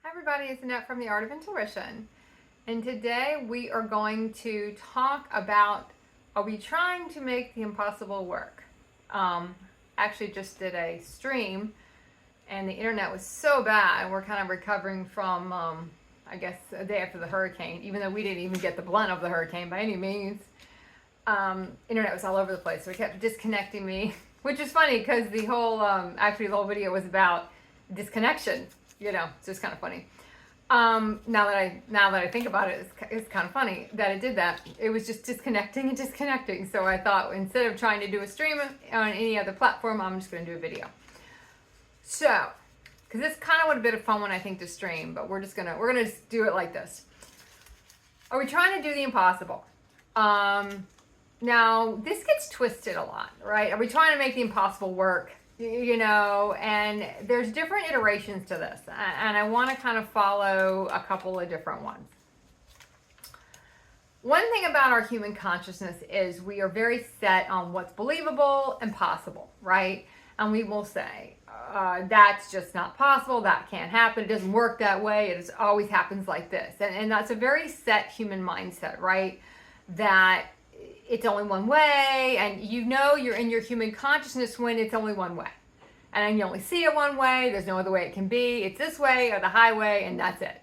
Hi everybody, it's Annette from The Art of Intuition. And today we are going to talk about, are we trying to make the impossible work? Actually just did a stream and the internet was so bad. We're kind of recovering from, I guess, a day after the hurricane, even though we didn't even get the blunt of the hurricane by any means. Internet was all over the place, so it kept disconnecting me, which is funny because the whole video was about disconnection. It's just kind of funny. Now that I think about it, it's kind of funny that it did that. It was just disconnecting and disconnecting. So I thought instead of trying to do a stream on any other platform, I'm just going to do a video. So, because it's kind of a bit of fun when I think to stream, but we're gonna just do it like this. Are we trying to do the impossible? Now this gets twisted a lot, right? Are we trying to make the impossible work? And there's different iterations to this, and I want to kind of follow a couple of different ones. One thing about our human consciousness is we are very set on what's believable and possible, right? And we will say, that's just not possible, that can't happen, it doesn't work that way, it always happens like this. And that's a very set human mindset, right? That it's only one way, and you're in your human consciousness when it's only one way. And you only see it one way, there's no other way it can be, it's this way or the highway, and that's it.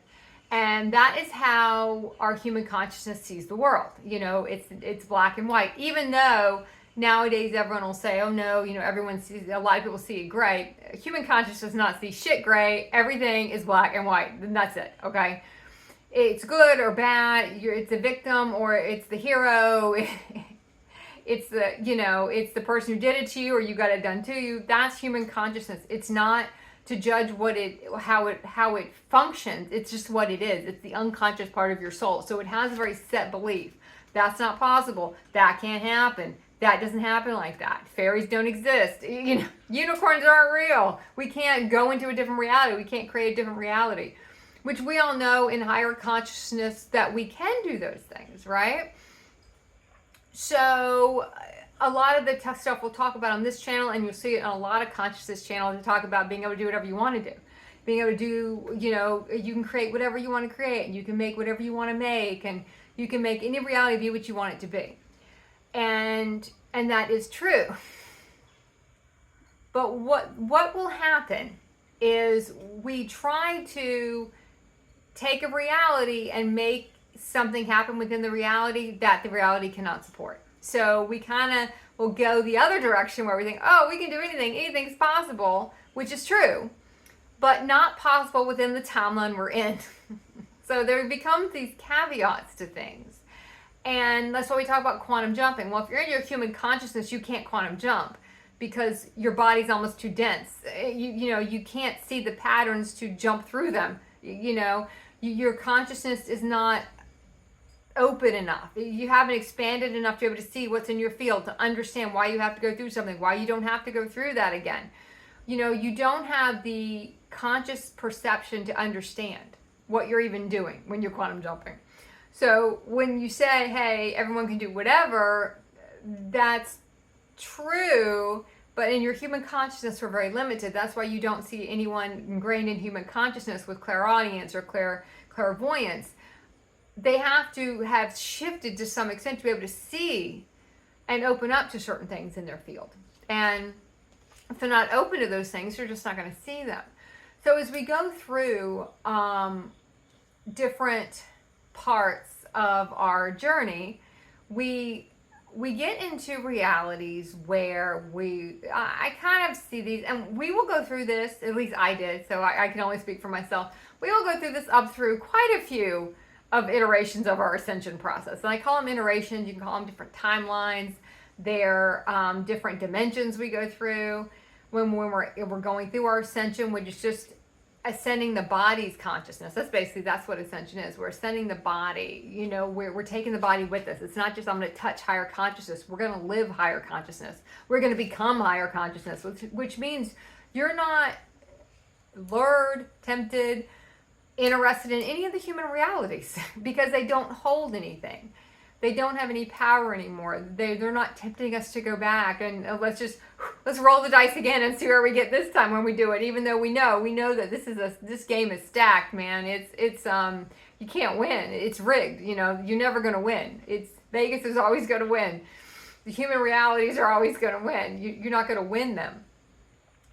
And that is how our human consciousness sees the world. It's black and white, even though nowadays everyone will say, oh no, everyone sees, a lot of people see it gray. Human consciousness does not see shit gray, everything is black and white, and that's it, okay? It's good or bad, it's the victim or it's the hero, it's the person who did it to you or you got it done to you. That's human consciousness. It's not to judge how it functions, it's just what it is. It's the unconscious part of your soul. So it has a very set belief. That's not possible, that can't happen, that doesn't happen like that. Fairies don't exist, unicorns aren't real. We can't go into a different reality, we can't create a different reality. Which we all know in higher consciousness that we can do those things, right? So a lot of the tough stuff we'll talk about on this channel, and you'll see it on a lot of consciousness channels, to talk about being able to do whatever you want to do. Being able to do, you can create whatever you want to create, and you can make whatever you want to make, and you can make any reality be what you want it to be. And that is true. But what will happen is we try to take a reality and make something happen within the reality that the reality cannot support. So we kind of will go the other direction where we think, oh, we can do anything's possible, which is true, but not possible within the timeline we're in. So there becomes these caveats to things. And that's why we talk about quantum jumping. Well, if you're in your human consciousness, you can't quantum jump because your body's almost too dense. You can't see the patterns to jump through them. Your consciousness is not open enough. You haven't expanded enough to be able to see what's in your field, to understand why you have to go through something, why you don't have to go through that again. You don't have the conscious perception to understand what you're even doing when you're quantum jumping. So when you say, hey, everyone can do whatever, that's true, but in your human consciousness, we're very limited. That's why you don't see anyone ingrained in human consciousness with clairaudience or clairvoyance. They have to have shifted to some extent to be able to see and open up to certain things in their field. And if they're not open to those things, you're just not going to see them. So as we go through different parts of our journey, we get into realities where I kind of see these, and we will go through this, at least I did, so I can only speak for myself. We will go through this up through quite a few of iterations of our ascension process. And I call them iterations, you can call them different timelines. They're different dimensions we go through when we're going through our ascension, which is just ascending the body's consciousness. That's what ascension is. We're ascending the body. We're taking the body with us. It's not just I'm going to touch higher consciousness. We're going to live higher consciousness. We're going to become higher consciousness, which means you're not lured, tempted, interested in any of the human realities because they don't hold anything. They don't have any power anymore. They're not tempting us to go back and let's let's roll the dice again and see where we get this time when we do it. Even though we know that this game is stacked, man. It's you can't win. It's rigged. You know, you're never gonna win. It's Vegas is always gonna win. The human realities are always gonna win. You're not gonna win them.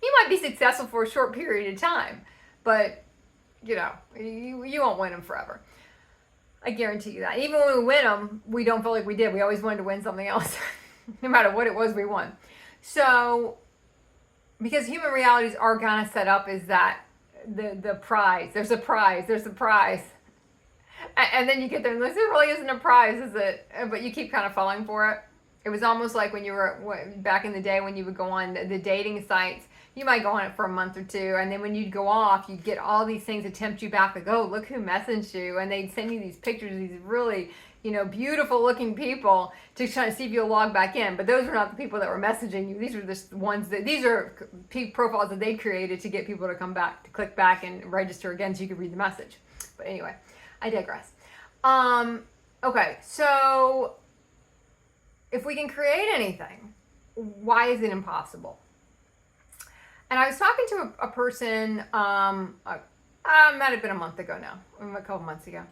You might be successful for a short period of time, but you know, you won't win them forever. I guarantee you that. Even when we win them, we don't feel like we did. We always wanted to win something else, no matter what it was we won. So, because human realities are kind of set up is that the prize. There's a prize. There's a prize. And then you get there and this really isn't a prize, is it? But you keep kind of falling for it. It was almost like when you were back in the day when you would go on the dating sites. You might go on it for a month or two, and then when you'd go off, you'd get all these things to tempt you back. Like, oh, look who messaged you, and they'd send you these pictures of these really, you know, beautiful-looking people to try to see if you'll log back in. But those were not the people that were messaging you. These were just ones that these are profiles that they created to get people to come back, to click back and register again, so you could read the message. But anyway, I digress. Okay, so if we can create anything, why is it impossible? And I was talking to a person, might have been a month ago now, a couple months ago.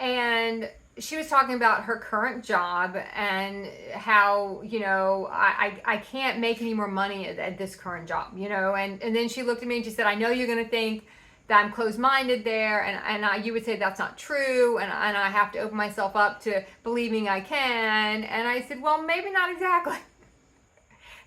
And she was talking about her current job and how, you know, I can't make any more money at this current job, you know. And then she looked at me and she said, I know you're going to think that I'm closed-minded there. And you would say that's not true. And I have to open myself up to believing I can. And I said, well, maybe not exactly.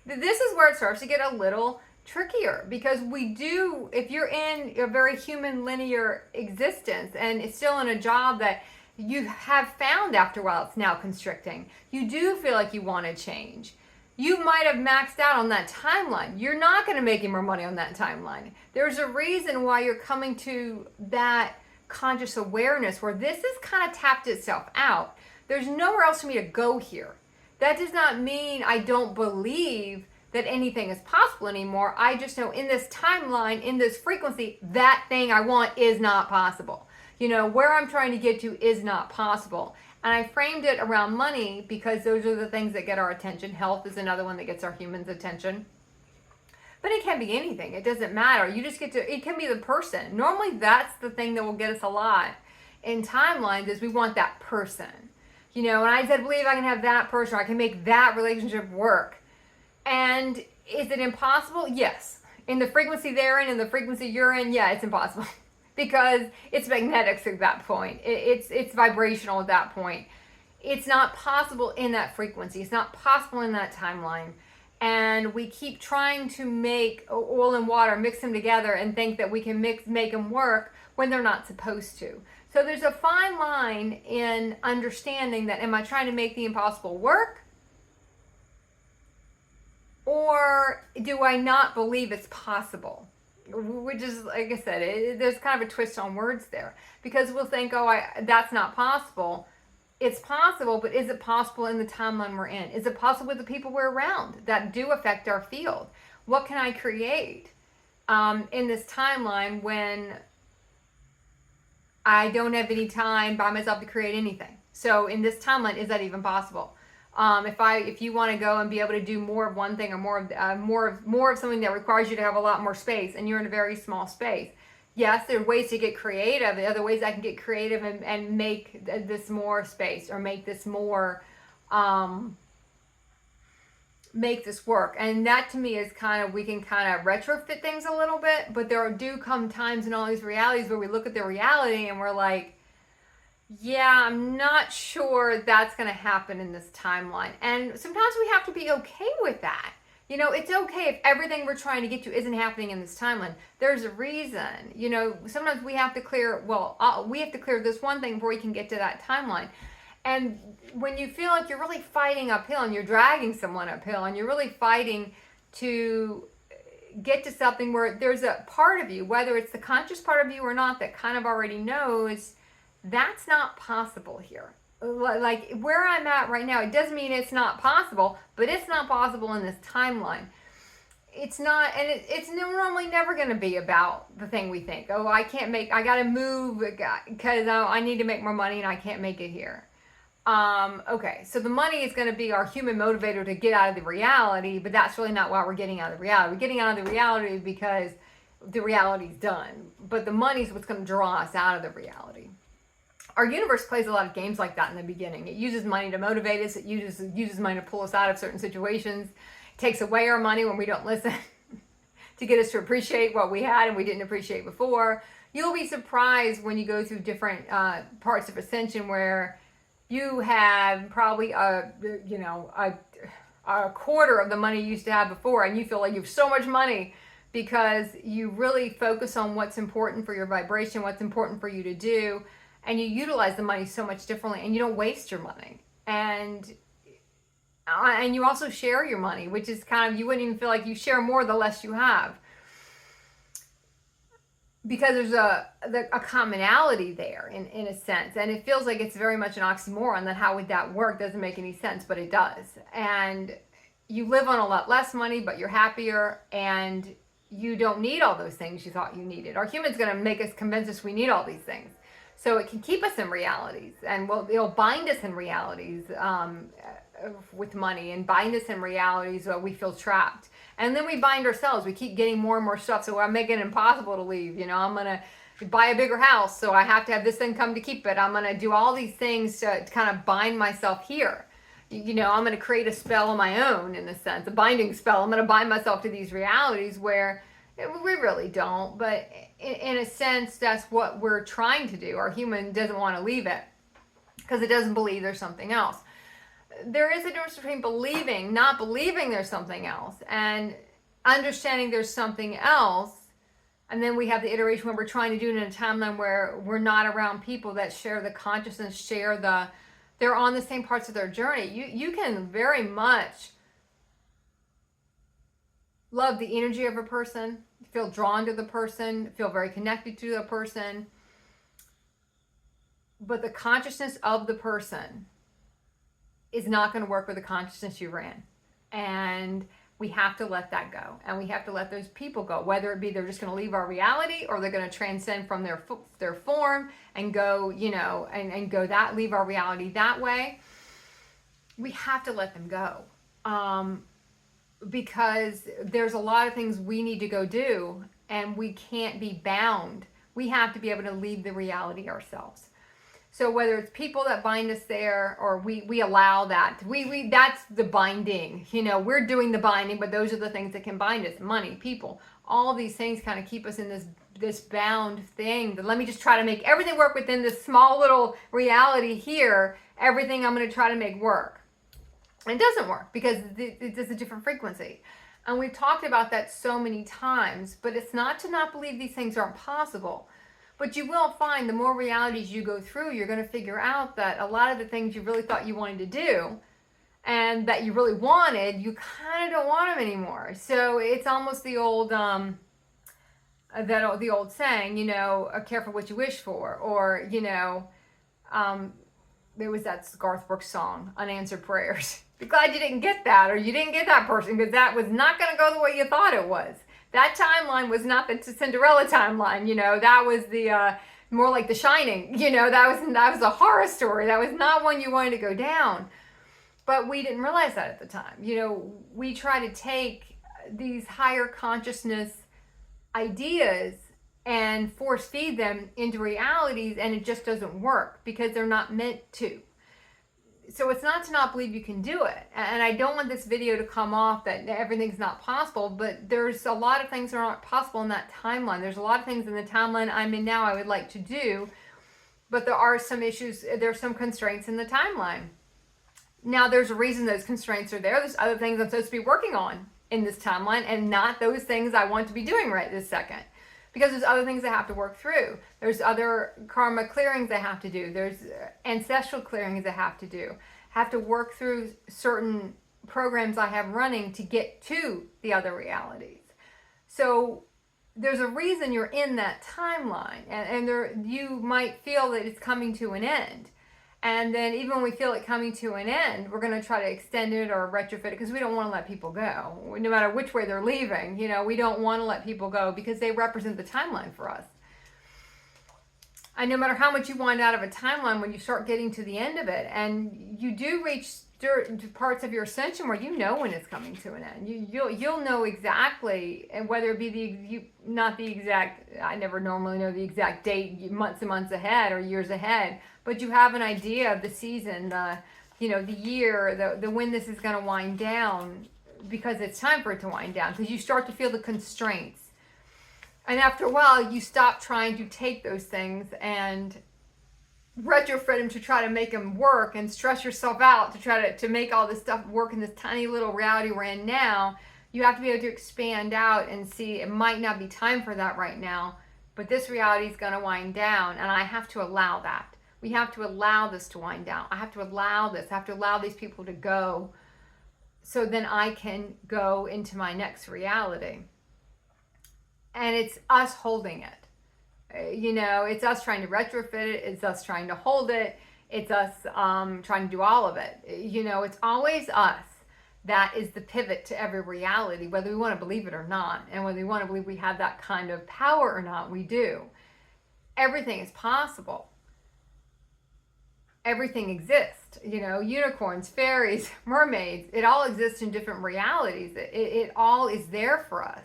This is where it starts to get a little trickier, because we do, if you're in a very human linear existence and it's still in a job that you have found after a while it's now constricting, you do feel like you want to change. You might have maxed out on that timeline. You're not going to make any more money on that timeline. There's a reason why you're coming to that conscious awareness where this has kind of tapped itself out. There's nowhere else for me to go here. That does not mean I don't believe that anything is possible anymore. I just know in this timeline, in this frequency, that thing I want is not possible. You know, where I'm trying to get to is not possible. And I framed it around money because those are the things that get our attention. Health is another one that gets our humans' attention. But it can be anything. It doesn't matter. You just get to, it can be the person. Normally that's the thing that will get us a lot in timelines, is we want that person. You know, and I said, believe I can have that person, or I can make that relationship work. And is it impossible? Yes. In the frequency they're in and the frequency you're in, yeah, it's impossible. Because it's magnetics at that point. It's vibrational at that point. It's not possible in that frequency. It's not possible in that timeline. And we keep trying to make oil and water, mix them together, and think that we can make them work when they're not supposed to. So there's a fine line in understanding that, am I trying to make the impossible work? Or do I not believe it's possible? Which is, like I said, there's kind of a twist on words there. Because we'll think, oh, that's not possible. It's possible, but is it possible in the timeline we're in? Is it possible with the people we're around that do affect our field? What can I create in this timeline when I don't have any time by myself to create anything? So in this timeline, is that even possible? If you want to go and be able to do more of one thing, or more of something that requires you to have a lot more space, and you're in a very small space, yes, there are ways to get creative. The other ways I can get creative and make this more space, or make this more, make this work. And that to me is kind of, we can kind of retrofit things a little bit, but there do come times in all these realities where we look at the reality and we're like, yeah, I'm not sure that's going to happen in this timeline. And sometimes we have to be okay with that. You know, it's okay if everything we're trying to get to isn't happening in this timeline. There's a reason. You know, sometimes we have to clear, we have to clear this one thing before we can get to that timeline. And when you feel like you're really fighting uphill and you're dragging someone uphill and you're really fighting to get to something where there's a part of you, whether it's the conscious part of you or not, that kind of already knows that's not possible here. Like where I'm at right now, it doesn't mean it's not possible, but it's not possible in this timeline. It's not, and it's normally never going to be about the thing we think. Oh, I got to move because I need to make more money and I can't make it here. Okay, so the money is going to be our human motivator to get out of the reality, but that's really not why we're getting out of the reality. We're getting out of the reality because the reality's done, but the money's what's going to draw us out of the reality. Our universe plays a lot of games like that in the beginning. It uses money to motivate us. It uses money to pull us out of certain situations. It takes away our money when we don't listen to get us to appreciate what we had and we didn't appreciate before. You'll be surprised when you go through different parts of ascension where you have probably a quarter of the money you used to have before, and you feel like you have so much money because you really focus on what's important for your vibration, what's important for you to do, and you utilize the money so much differently, and you don't waste your money. And you also share your money, which is kind of, you wouldn't even feel like you share more the less you have, because there's a commonality there in a sense, and it feels like it's very much an oxymoron. That how would that work? Doesn't make any sense, but it does. And you live on a lot less money, but you're happier, and you don't need all those things you thought you needed. Our human's going to make us convince us we need all these things, so it can keep us in realities, and it'll bind us in realities with money, and bind us in realities where we feel trapped. And then we bind ourselves. We keep getting more and more stuff, so I'm making it impossible to leave. I'm going to buy a bigger house, so I have to have this income to keep it. I'm going to do all these things to kind of bind myself here. I'm going to create a spell of my own, in a sense, a binding spell. I'm going to bind myself to these realities where we really don't. But in a sense, that's what we're trying to do. Our human doesn't want to leave it because it doesn't believe there's something else. There is a difference between believing, not believing there's something else, and understanding there's something else. And then we have the iteration where we're trying to do it in a timeline where we're not around people that share the consciousness, they're on the same parts of their journey. You can very much love the energy of a person, feel drawn to the person, feel very connected to the person, but the consciousness of the person is not going to work with the consciousness you ran. And we have to let that go. And we have to let those people go, whether it be they're just going to leave our reality, or they're going to transcend from their form and go, and go leave our reality that way. We have to let them go. Because there's a lot of things we need to go do, and we can't be bound. We have to be able to leave the reality ourselves. So whether it's people that bind us there, or we allow that, that's the binding. We're doing the binding, but those are the things that can bind us: money, people, all these things kind of keep us in this bound thing. But let me just try to make everything work within this small little reality here. Everything I'm going to try to make work. And it doesn't work because it's a different frequency. And we've talked about that so many times, but it's not to not believe these things aren't possible. But you will find the more realities you go through, you're going to figure out that a lot of the things you really thought you wanted to do and that you really wanted, you kind of don't want them anymore. So it's almost the old the old saying, careful what you wish for, or there was that Garth Brooks song, Unanswered Prayers. Be glad you didn't get that, or you didn't get that person, because that was not going to go the way you thought it was. That timeline was not the Cinderella timeline, that was the more like The Shining, that was a horror story. That was not one you wanted to go down. But we didn't realize that at the time. We try to take these higher consciousness ideas and force feed them into realities, and it just doesn't work because they're not meant to. So it's not to not believe you can do it. And I don't want this video to come off that everything's not possible, but there's a lot of things that aren't possible in that timeline. There's a lot of things in the timeline I'm in now I would like to do, but there are some issues, there's some constraints in the timeline. Now, there's a reason those constraints are there. There's other things I'm supposed to be working on in this timeline, and not those things I want to be doing right this second. Because there's other things I have to work through. There's other karma clearings I have to do. There's ancestral clearings I have to do. Have to work through certain programs I have running to get to the other realities. So there's a reason you're in that timeline. And you might feel that it's coming to an end. And then even when we feel it coming to an end, we're going to try to extend it or retrofit it because we don't want to let people go. No matter which way they're leaving, we don't want to let people go because they represent the timeline for us. And no matter how much you wind out of a timeline, when you start getting to the end of it, and you do reach parts of your ascension where you know when it's coming to an end, you'll know exactly, and whether it be not the exact. I never normally know the exact date, months and months ahead or years ahead, but you have an idea of the season, the year, the when this is going to wind down, because it's time for it to wind down, because you start to feel the constraints. And after a while, you stop trying to take those things and retrofit them to try to make them work, and stress yourself out to try to make all this stuff work in this tiny little reality we're in now. You have to be able to expand out and see it might not be time for that right now, but this reality is going to wind down, and I have to allow that. We have to allow this to wind down. I have to allow this. I have to allow these people to go, so then I can go into my next reality. And it's us holding it. It's us trying to retrofit it. It's us trying to hold it. It's us trying to do all of it. It's always us that is the pivot to every reality, whether we want to believe it or not. And whether we want to believe we have that kind of power or not, we do. Everything is possible. Everything exists. Unicorns, fairies, mermaids, it all exists in different realities. It all is there for us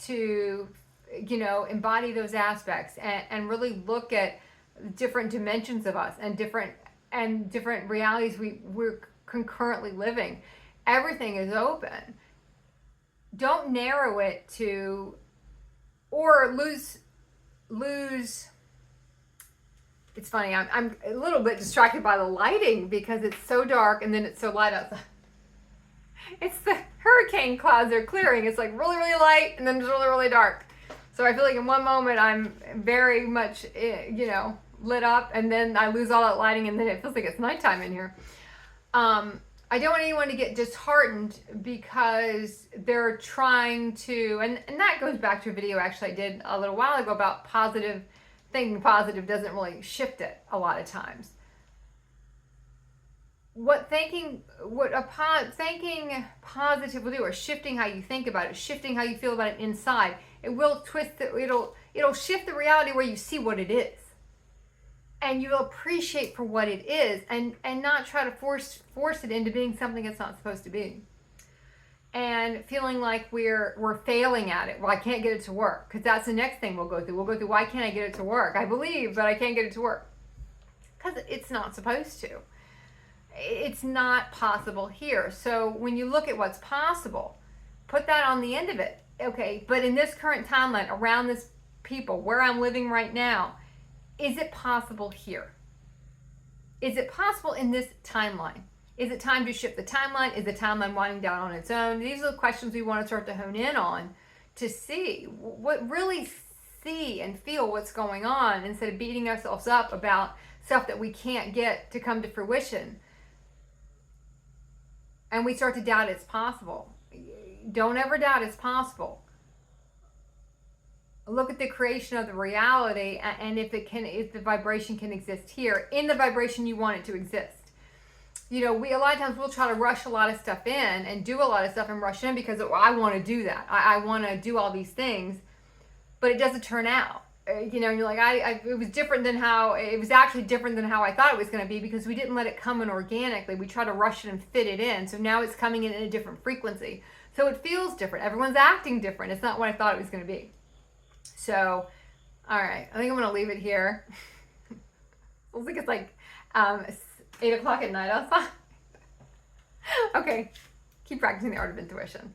to embody those aspects and really look at different dimensions of us and different realities we're concurrently living. Everything is open. Don't narrow it to or lose. It's funny, I'm a little bit distracted by the lighting because it's so dark and then it's so light outside. It's the hurricane clouds are clearing. It's like really, really light and then it's really, really dark. So I feel like in one moment I'm very much, lit up, and then I lose all that lighting, and then it feels like it's nighttime in here. I don't want anyone to get disheartened because they're trying to, and that goes back to a video actually I did a little while ago about thinking positive doesn't really shift it a lot of times. Thinking positive will do, or shifting how you think about it, shifting how you feel about it inside, it will twist it. It'll shift the reality where you see what it is, and you'll appreciate for what it is, and not try to force it into being something it's not supposed to be, and feeling like we're failing at it. Well, I can't get it to work, because that's the next thing we'll go through. Why can't I get it to work? I believe, but I can't get it to work because it's not supposed to. It's not possible here. So when you look at what's possible, put that on the end of it. Okay, but in this current timeline, around this people, where I'm living right now, is it possible here? Is it possible in this timeline? Is it time to shift the timeline? Is the timeline winding down on its own? These are the questions we want to start to hone in on to see and feel what's going on, instead of beating ourselves up about stuff that we can't get to come to fruition. And we start to doubt it's possible. Don't ever doubt it's possible. Look at the creation of the reality, and if the vibration can exist here, in the vibration you want it to exist. A lot of times we'll try to rush a lot of stuff in and do a lot of stuff and rush in because I want to do that. I want to do all these things, but it doesn't turn out. You're like, it was different than how, it was actually different than how I thought it was going to be, because we didn't let it come in organically. We try to rush it and fit it in. So now it's coming in a different frequency. So it feels different. Everyone's acting different. It's not what I thought it was going to be. So, all right. I think I'm going to leave it here. I think it's like 8 o'clock at night outside. Okay. Keep practicing the art of intuition.